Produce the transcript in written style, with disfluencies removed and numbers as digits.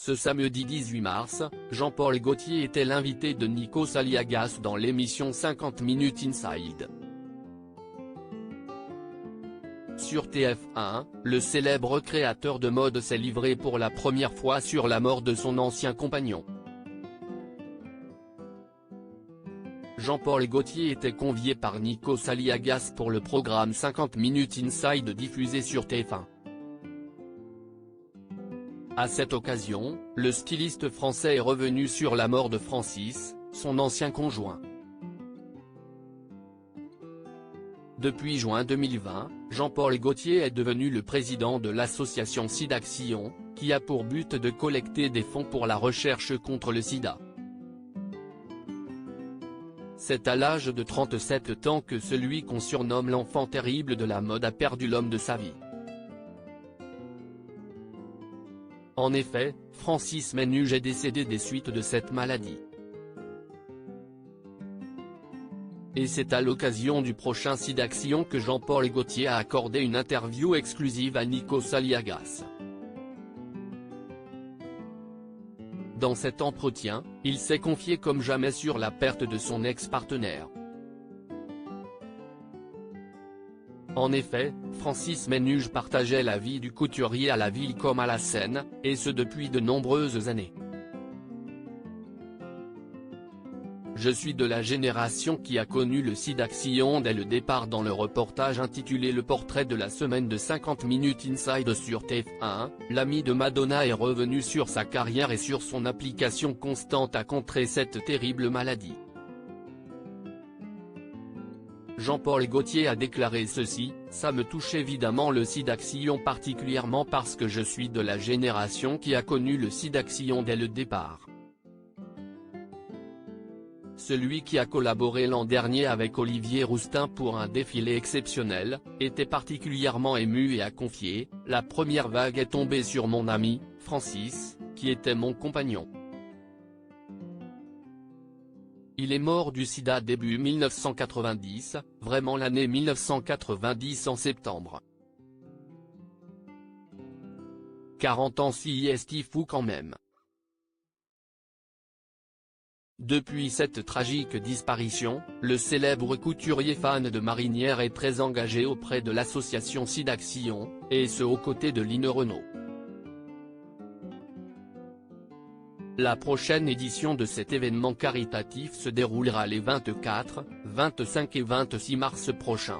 Ce samedi 18 mars, Jean-Paul Gaultier était l'invité de Nikos Aliagas dans l'émission 50 Minutes Inside. Sur TF1, le célèbre créateur de mode s'est livré pour la première fois sur la mort de son ancien compagnon. Jean-Paul Gaultier était convié par Nikos Aliagas pour le programme 50 Minutes Inside diffusé sur TF1. À cette occasion, le styliste français est revenu sur la mort de Francis, son ancien conjoint. Depuis juin 2020, Jean-Paul Gaultier est devenu le président de l'association SIDAction, qui a pour but de collecter des fonds pour la recherche contre le sida. C'est à l'âge de 37 ans que celui qu'on surnomme l'enfant terrible de la mode a perdu l'homme de sa vie. En effet, Francis Menuge est décédé des suites de cette maladie. Et c'est à l'occasion du prochain SIDAction que Jean-Paul Gaultier a accordé une interview exclusive à Nikos Aliagas. Dans cet entretien, il s'est confié comme jamais sur la perte de son ex-partenaire. En effet, Francis Menuge partageait la vie du couturier à la ville comme à la scène, et ce depuis de nombreuses années. Je suis de la génération qui a connu le SIDAction dès le départ. Dans le reportage intitulé Le portrait de la semaine de 50 Minutes Inside sur TF1, l'ami de Madonna est revenu sur sa carrière et sur son application constante à contrer cette terrible maladie. Jean-Paul Gaultier a déclaré ceci: « Ça me touche évidemment le SIDAction particulièrement parce que je suis de la génération qui a connu le SIDAction dès le départ. Celui qui a collaboré l'an dernier avec Olivier Rousteing pour un défilé exceptionnel, était particulièrement ému et a confié: « La première vague est tombée sur mon ami, Francis, qui était mon compagnon. Il est mort du sida début 1990, vraiment l'année 1990 en septembre. 40 ans c'est fou quand même. » Depuis cette tragique disparition, le célèbre couturier fan de marinière est très engagé auprès de l'association SIDAction, et ce aux côtés de Line Renaud. La prochaine édition de cet événement caritatif se déroulera les 24, 25 et 26 mars prochains.